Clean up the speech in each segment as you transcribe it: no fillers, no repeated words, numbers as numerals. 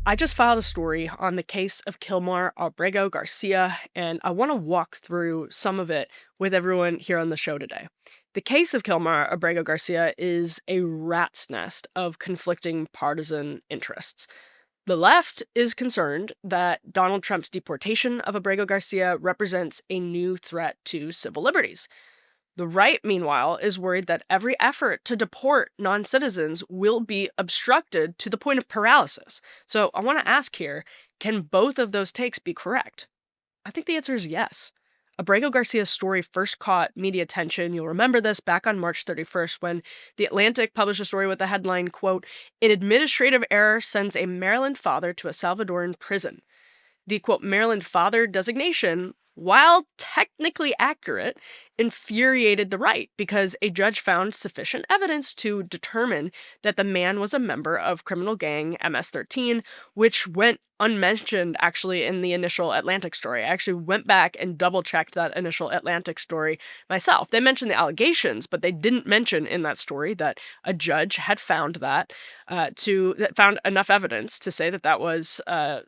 I just filed a story on the case of Kilmar Abrego Garcia, and I want to walk through some of it with everyone here on the show today. The case of Kilmar Abrego Garcia is a rat's nest of conflicting partisan interests. The left is concerned that Donald Trump's deportation of Abrego Garcia represents a new threat to civil liberties. The right, meanwhile, is worried that every effort to deport non citizens will be obstructed to the point of paralysis. So I want to ask here, can both of those takes be correct? I think the answer is yes. Abrego Garcia's story first caught media attention. You'll remember this back on March 31st when The Atlantic published a story with the headline, quote, "An administrative error sends a Maryland father to a Salvadoran prison." The quote, Maryland father designation, while technically accurate, infuriated the right because a judge found sufficient evidence to determine that the man was a member of criminal gang MS-13, which went unmentioned actually in the initial Atlantic story. I actually went back and double checked that initial Atlantic story myself. They mentioned the allegations, but they didn't mention in that story that a judge had found that found enough evidence to say that that was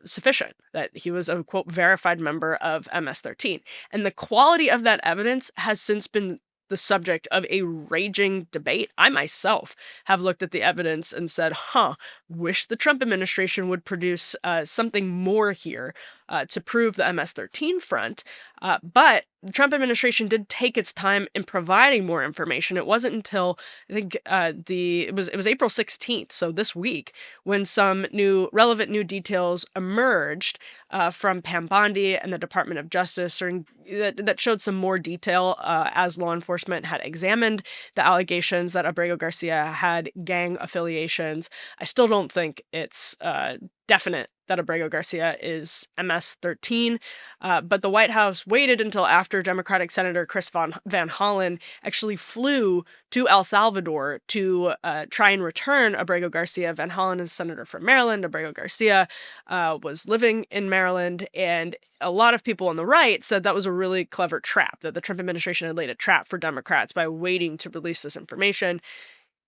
sufficient, that he was a quote verified member of MS-13. And the quality of that evidence has since been the subject of a raging debate. I myself have looked at the evidence and said, wish the Trump administration would produce something more here to prove the MS-13 front. But the Trump administration did take its time in providing more information. It wasn't until I think it was April 16th, so this week, when some relevant new details emerged from Pam Bondi and the Department of Justice, that showed some more detail as law enforcement had examined the allegations that Abrego Garcia had gang affiliations. I still don't think it's definite that Abrego Garcia is MS-13, but the White House waited until after Democratic Senator Chris Van Hollen actually flew to El Salvador to try and return Abrego Garcia. Van Hollen is senator from Maryland. Abrego Garcia was living in Maryland, and a lot of people on the right said that was a really clever trap, that the Trump administration had laid a trap for Democrats by waiting to release this information.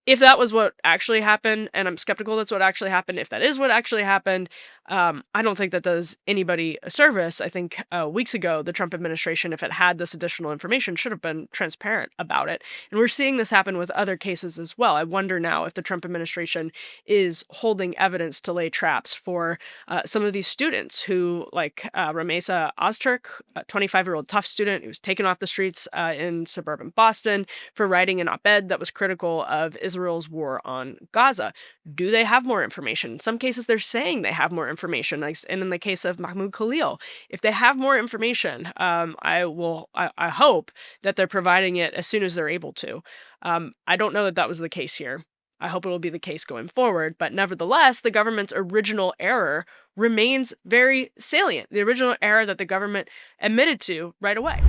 If that was what actually happened, and I'm skeptical that's what actually happened, if that is what actually happened, I don't think that does anybody a service. I think weeks ago, the Trump administration, if it had this additional information, should have been transparent about it. And we're seeing this happen with other cases as well. I wonder now if the Trump administration is holding evidence to lay traps for some of these students who, like Ramesa Ozturk, a 25-year-old tough student who was taken off the streets in suburban Boston for writing an op-ed that was critical of Israel's war on Gaza. Do they have more information? In some cases, they're saying they have more information. And in the case of Mahmoud Khalil, if they have more information, I hope that they're providing it as soon as they're able to. I don't know that that was the case here. I hope it will be the case going forward. But nevertheless, the government's original error remains very salient. The original error that the government admitted to right away.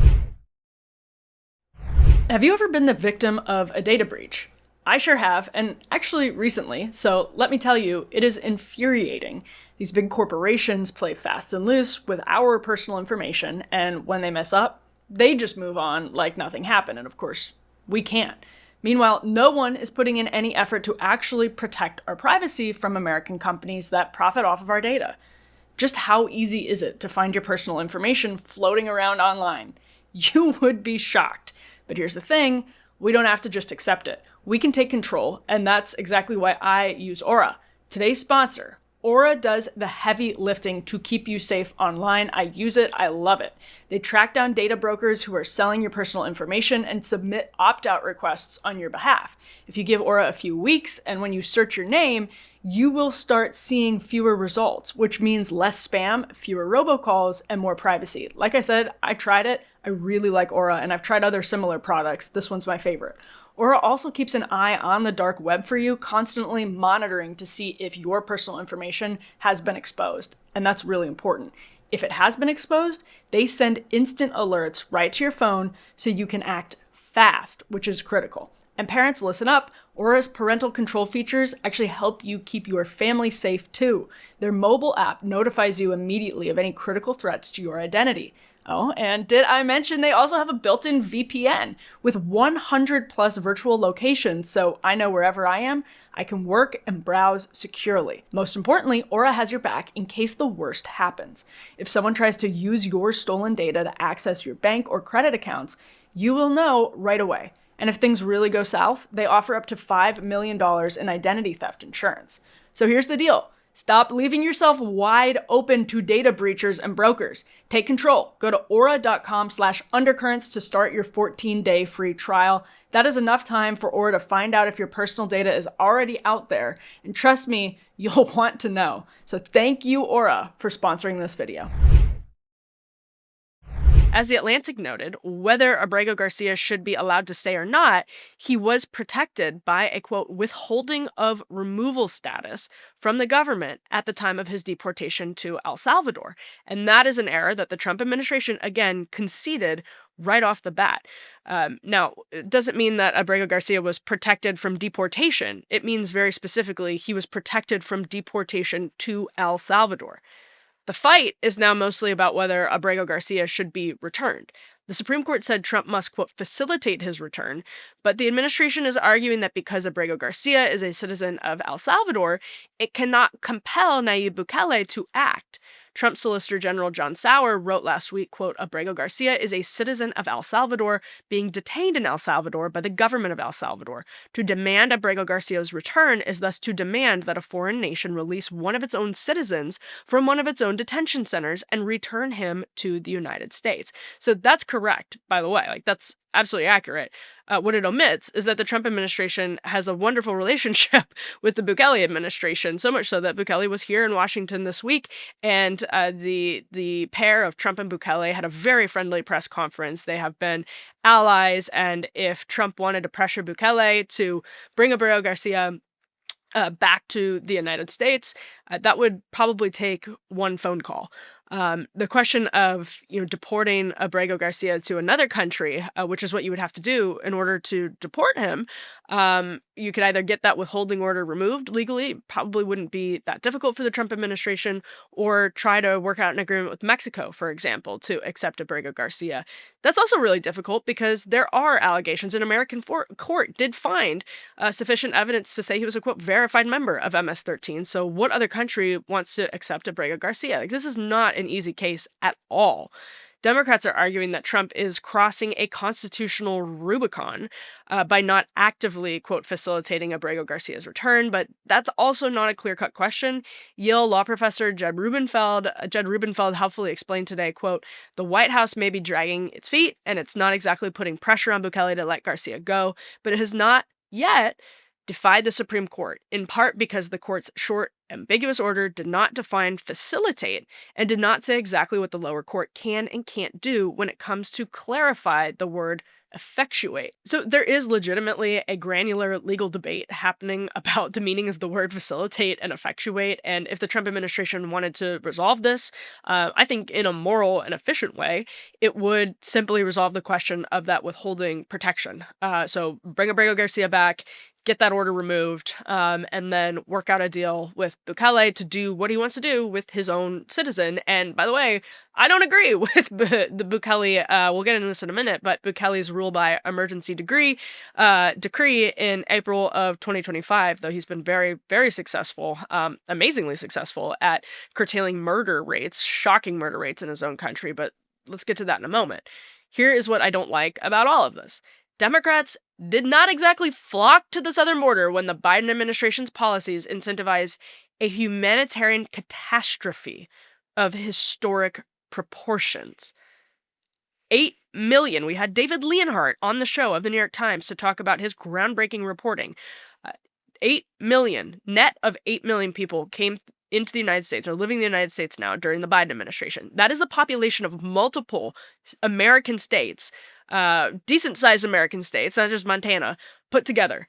Have you ever been the victim of a data breach? I sure have, and actually recently, so let me tell you, it is infuriating. These big corporations play fast and loose with our personal information, and when they mess up, they just move on like nothing happened, and of course, we can't. Meanwhile, no one is putting in any effort to actually protect our privacy from American companies that profit off of our data. Just how easy is it to find your personal information floating around online? You would be shocked. But here's the thing, we don't have to just accept it. We can take control, and that's exactly why I use Aura. Today's sponsor, Aura, does the heavy lifting to keep you safe online. I use it. I love it. They track down data brokers who are selling your personal information and submit opt-out requests on your behalf. If you give Aura a few weeks, and when you search your name, you will start seeing fewer results, which means less spam, fewer robocalls, and more privacy. Like I said, I tried it. I really like Aura, and I've tried other similar products. This one's my favorite. Aura also keeps an eye on the dark web for you, constantly monitoring to see if your personal information has been exposed. And that's really important. If it has been exposed, they send instant alerts right to your phone so you can act fast, which is critical. And parents, listen up. Aura's parental control features actually help you keep your family safe too. Their mobile app notifies you immediately of any critical threats to your identity. Oh, and did I mention they also have a built-in VPN with 100 plus virtual locations, so I know wherever I am, I can work and browse securely. Most importantly, Aura has your back in case the worst happens. If someone tries to use your stolen data to access your bank or credit accounts, you will know right away. And if things really go south, they offer up to $5 million in identity theft insurance. So here's the deal. Stop leaving yourself wide open to data breachers and brokers. Take control. Go to aura.com/undercurrents to start your 14-day free trial. That is enough time for Aura to find out if your personal data is already out there. And trust me, you'll want to know. So thank you, Aura, for sponsoring this video. As The Atlantic noted, whether Abrego Garcia should be allowed to stay or not, he was protected by a, quote, withholding of removal status from the government at the time of his deportation to El Salvador. And that is an error that the Trump administration, again, conceded right off the bat. Now, it doesn't mean that Abrego Garcia was protected from deportation. It means very specifically he was protected from deportation to El Salvador. The fight is now mostly about whether Abrego Garcia should be returned. The Supreme Court said Trump must, quote, facilitate his return, but the administration is arguing that because Abrego Garcia is a citizen of El Salvador, it cannot compel Nayib Bukele to act. Trump's Solicitor General John Sauer wrote last week, quote, Abrego Garcia is a citizen of El Salvador being detained in El Salvador by the government of El Salvador. To demand Abrego Garcia's return is thus to demand that a foreign nation release one of its own citizens from one of its own detention centers and return him to the United States. So that's correct, by the way. Like, that's absolutely accurate. What it omits is that the Trump administration has a wonderful relationship with the Bukele administration, so much so that Bukele was here in Washington this week, and the pair of Trump and Bukele had a very friendly press conference. They have been allies, and if Trump wanted to pressure Bukele to bring Abrego Garcia back to the United States, that would probably take one phone call. The question of deporting Abrego Garcia to another country, which is what you would have to do in order to deport him, you could either get that withholding order removed legally, probably wouldn't be that difficult for the Trump administration, or try to work out an agreement with Mexico, for example, to accept Abrego Garcia. That's also really difficult because there are allegations. An American court did find sufficient evidence to say he was a, quote, verified member of MS-13. So what other country wants to accept Abrego Garcia? Like, this is not an easy case at all. Democrats are arguing that Trump is crossing a constitutional Rubicon by not actively, quote, facilitating Abrego Garcia's return, but that's also not a clear-cut question. Yale law professor Jed Rubenfeld helpfully explained today, quote, the White House may be dragging its feet, and it's not exactly putting pressure on Bukele to let Garcia go, but it has not yet defied the Supreme Court, in part because the court's short, ambiguous order did not define facilitate and did not say exactly what the lower court can and can't do when it comes to clarify the word effectuate. So there is legitimately a granular legal debate happening about the meaning of the word facilitate and effectuate, and if the Trump administration wanted to resolve this, I think in a moral and efficient way, it would simply resolve the question of that withholding protection. So bring Abrego Garcia back, get that order removed, and then work out a deal with Bukele to do what he wants to do with his own citizen. And by the way, I don't agree with the Bukele, we'll get into this in a minute, but Bukele's rule by emergency decree in April of 2025, though he's been very, very successful, amazingly successful at curtailing murder rates, shocking murder rates in his own country. But let's get to that in a moment. Here is what I don't like about all of this. Democrats did not exactly flock to the southern border when the Biden administration's policies incentivize a humanitarian catastrophe of historic proportions. 8 million. We had David Leonhardt on the show of the New York Times to talk about his groundbreaking reporting. 8 million, net of 8 million people came into the United States, or living in the United States now during the Biden administration. That is the population of multiple American states, decent-sized American states, not just Montana, put together.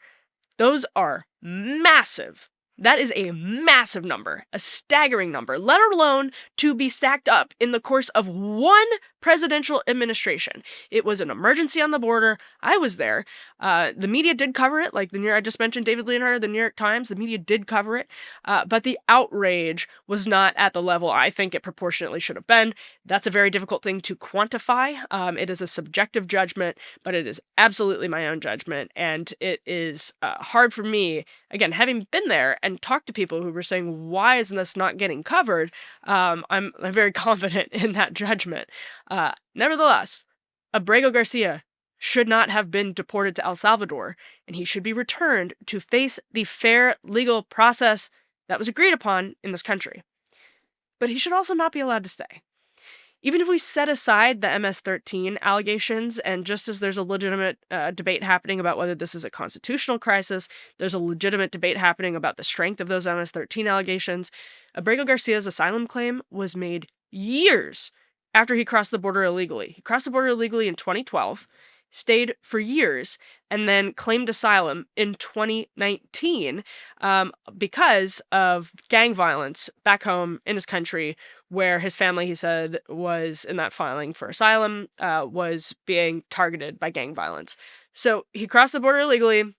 Those are massive. That is a massive number, a staggering number, let alone to be stacked up in the course of one presidential administration. It was an emergency on the border. I was there. The media did cover it, like I just mentioned David Leonhardt, the New York Times. The media did cover it, but the outrage was not at the level I think it proportionately should have been. That's a very difficult thing to quantify. It is a subjective judgment, but it is absolutely my own judgment, and it is hard for me, again, having been there and talked to people who were saying, why isn't this not getting covered? I'm very confident in that judgment. Nevertheless, Abrego Garcia should not have been deported to El Salvador, and he should be returned to face the fair legal process that was agreed upon in this country. But he should also not be allowed to stay. Even if we set aside the MS-13 allegations, and just as there's a legitimate debate happening about whether this is a constitutional crisis, there's a legitimate debate happening about the strength of those MS-13 allegations, Abrego Garcia's asylum claim was made years after he crossed the border illegally. He crossed the border illegally in 2012, stayed for years, and then claimed asylum in 2019 because of gang violence back home in his country, where his family, he said, was in that filing for asylum, was being targeted by gang violence. So he crossed the border illegally.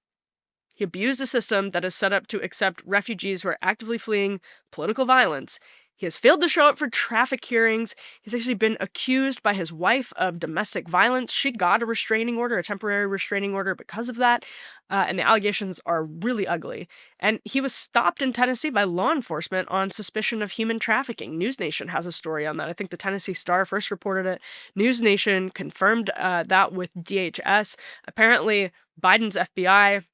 He abused a system that is set up to accept refugees who are actively fleeing political violence. He has failed to show up for traffic hearings. He's actually been accused by his wife of domestic violence. She got a restraining order, a temporary restraining order because of that. And the allegations are really ugly. And he was stopped in Tennessee by law enforcement on suspicion of human trafficking. News Nation has a story on that. I think the Tennessee Star first reported it. News Nation confirmed that with DHS. Apparently, Biden's FBI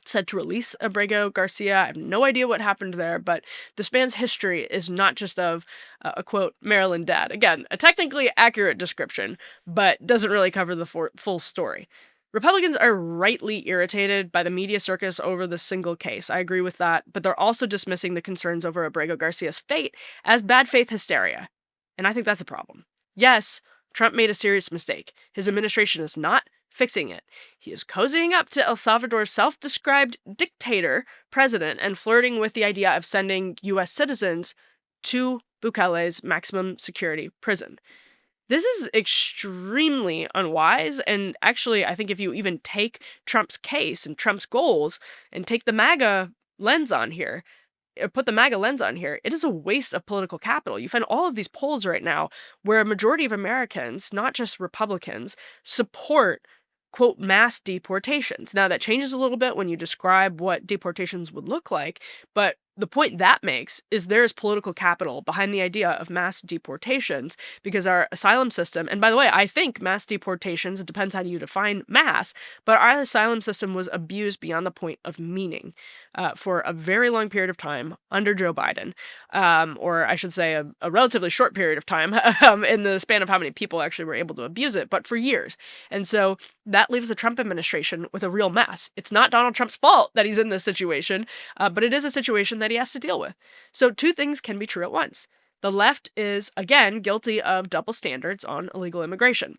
said to release Abrego Garcia. I have no idea what happened there, but this man's history is not just of a quote, Maryland dad. Again, a technically accurate description, but doesn't really cover the full story. Republicans are rightly irritated by the media circus over this single case. I agree with that, but they're also dismissing the concerns over Abrego Garcia's fate as bad faith hysteria. And I think that's a problem. Yes, Trump made a serious mistake. His administration is not fixing it. He is cozying up to El Salvador's self-described dictator president and flirting with the idea of sending U.S. citizens to Bukele's maximum security prison. This is extremely unwise, and actually, I think if you even take Trump's case and Trump's goals and take the MAGA lens on here, put the MAGA lens on here, it is a waste of political capital. You find all of these polls right now where a majority of Americans, not just Republicans, support quote, mass deportations. Now, that changes a little bit when you describe what deportations would look like, but the point that makes is there is political capital behind the idea of mass deportations because our asylum system, and by the way, I think mass deportations, it depends how you define mass, but our asylum system was abused beyond the point of meaning for a very long period of time under Joe Biden, or I should say a relatively short period of time in the span of how many people actually were able to abuse it, but for years. And so that leaves the Trump administration with a real mess. It's not Donald Trump's fault that he's in this situation, but it is a situation that he has to deal with. So two things can be true at once. The left is, again, guilty of double standards on illegal immigration.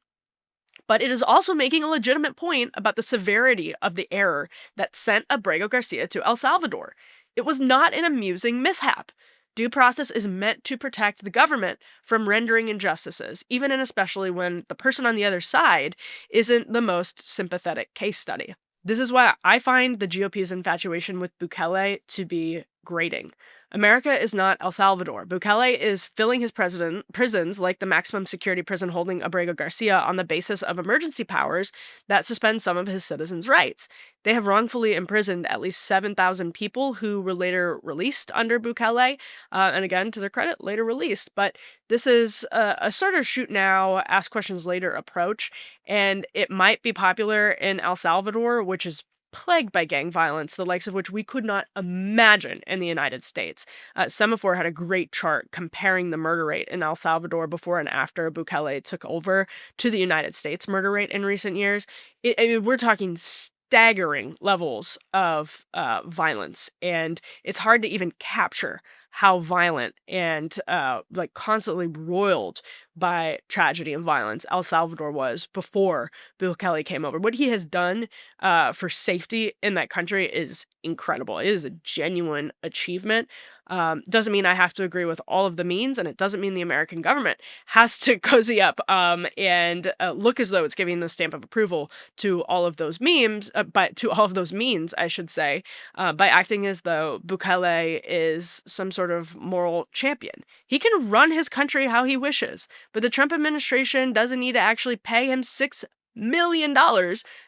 But it is also making a legitimate point about the severity of the error that sent Abrego Garcia to El Salvador. It was not an amusing mishap. Due process is meant to protect the government from rendering injustices, even and especially when the person on the other side isn't the most sympathetic case study. This is why I find the GOP's infatuation with Bukele to be grating. America is not El Salvador. Bukele is filling his prisons like the maximum security prison holding Abrego Garcia on the basis of emergency powers that suspend some of his citizens' rights. They have wrongfully imprisoned at least 7,000 people who were later released under Bukele, and again, to their credit, later released. But this is a sort of shoot now, ask questions later approach, and it might be popular in El Salvador, which is plagued by gang violence, the likes of which we could not imagine in the United States. Semaphore had a great chart comparing the murder rate in El Salvador before and after Bukele took over to the United States murder rate in recent years. We're talking staggering levels of violence, and it's hard to even capture how violent and like constantly roiled by tragedy and violence. El Salvador was before Bukele came over. What he has done for safety in that country is incredible. It is a genuine achievement. Doesn't mean I have to agree with all of the means, and it doesn't mean the American government has to cozy up and look as though it's giving the stamp of approval to all of those to all of those means, I should say, by acting as though Bukele is some sort of moral champion. He can run his country how he wishes, but the Trump administration doesn't need to actually pay him $6 million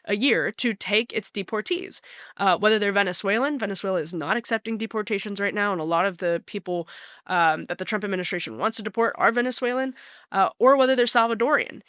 a year to take its deportees. Whether they're Venezuelan, Venezuela is not accepting deportations right now, and a lot of the people that the Trump administration wants to deport are Venezuelan, or whether they're Salvadorian.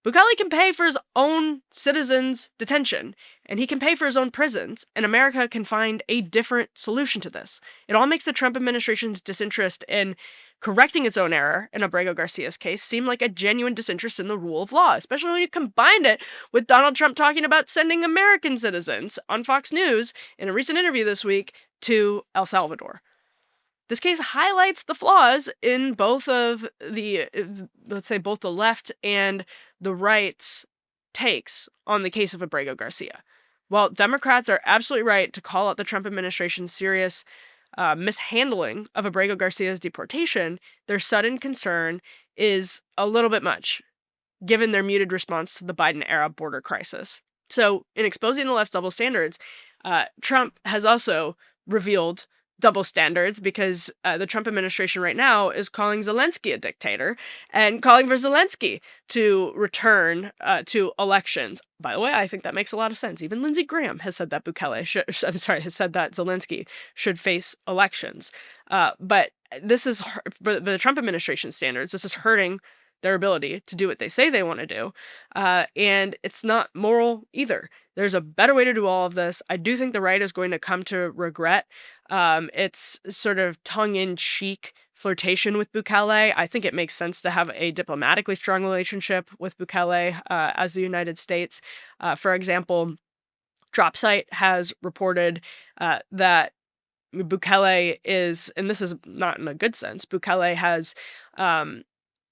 Bukele can pay for his own citizens' detention, and he can pay for his own prisons, and America can find a different solution to this. It all makes the Trump administration's disinterest in correcting its own error in Abrego Garcia's case seem like a genuine disinterest in the rule of law, especially when you combine it with Donald Trump talking about sending American citizens on Fox News in a recent interview this week to El Salvador. This case highlights the flaws in both of the, let's say, both the left and the right's takes on the case of Abrego Garcia. While Democrats are absolutely right to call out the Trump administration's serious mishandling of Abrego Garcia's deportation, their sudden concern is a little bit much, given their muted response to the Biden-era border crisis. So, in exposing the left's double standards, Trump has also revealed double standards because the Trump administration right now is calling Zelensky a dictator and calling for Zelensky to return to elections. By the way, I think that makes a lot of sense. Even Lindsey Graham has said that has said that Zelensky should face elections. But this is the Trump administration standards. This is hurting their ability to do what they say they want to do. And it's not moral either. There's a better way to do all of this. I do think the right is going to come to regret its sort of tongue-in-cheek flirtation with Bukele. I think it makes sense to have a diplomatically strong relationship with Bukele as the United States. For example, DropSite has reported that Bukele is, and this is not in a good sense, Bukele has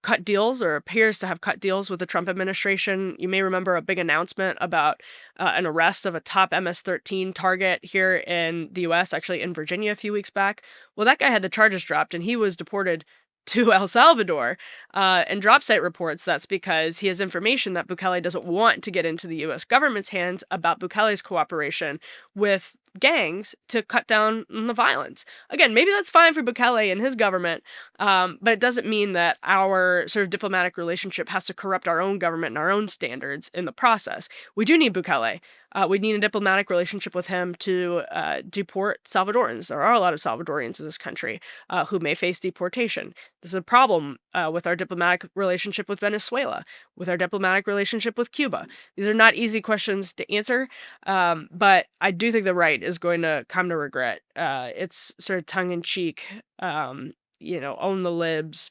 cut deals or appears to have cut deals with the Trump administration. You may remember a big announcement about an arrest of a top MS-13 target here in the US, actually in Virginia a few weeks back. Well, that guy had the charges dropped and he was deported to El Salvador. And DropSite reports that's because he has information that Bukele doesn't want to get into the US government's hands about Bukele's cooperation with gangs to cut down on the violence. Again, maybe that's fine for Bukele and his government, but it doesn't mean that our sort of diplomatic relationship has to corrupt our own government and our own standards in the process. We do need Bukele. We need a diplomatic relationship with him to deport Salvadorans. There are a lot of Salvadorians in this country who may face deportation. This is a problem with our diplomatic relationship with Venezuela, with our diplomatic relationship with Cuba. These are not easy questions to answer, but I do think the right is going to come to regret its sort of tongue-in-cheek, own the libs,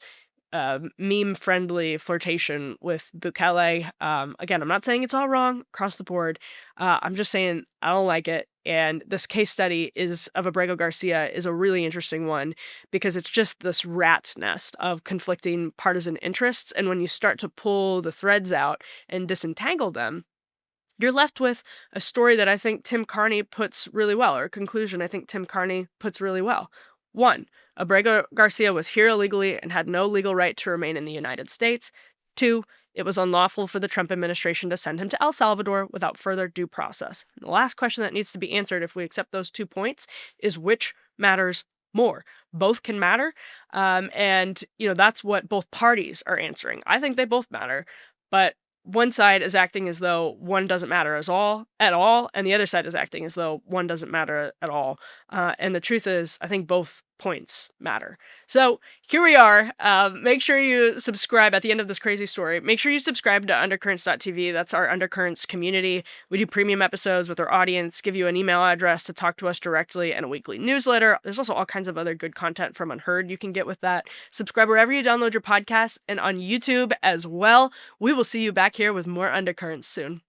meme-friendly flirtation with Bukele. Again, I'm not saying it's all wrong across the board. I'm just saying I don't like it. And this case study of Abrego Garcia is a really interesting one because it's just this rat's nest of conflicting partisan interests. And when you start to pull the threads out and disentangle them, you're left with a story that I think Tim Carney puts really well, or a conclusion I think Tim Carney puts really well. 1, Abrego Garcia was here illegally and had no legal right to remain in the United States. 2, it was unlawful for the Trump administration to send him to El Salvador without further due process. And the last question that needs to be answered if we accept those 2 points is which matters more. Both can matter, and that's what both parties are answering. I think they both matter, but one side is acting as though one doesn't matter at all, and the other side is acting as though one doesn't matter at all. And the truth is, I think both points matter. So here we are. Make sure you subscribe at the end of this crazy story. Make sure you subscribe to undercurrents.tv. That's our Undercurrents community. We do premium episodes with our audience, give you an email address to talk to us directly, and a weekly newsletter. There's also all kinds of other good content from Unheard you can get with that. Subscribe wherever you download your podcasts and on YouTube as well. We will see you back here with more Undercurrents soon.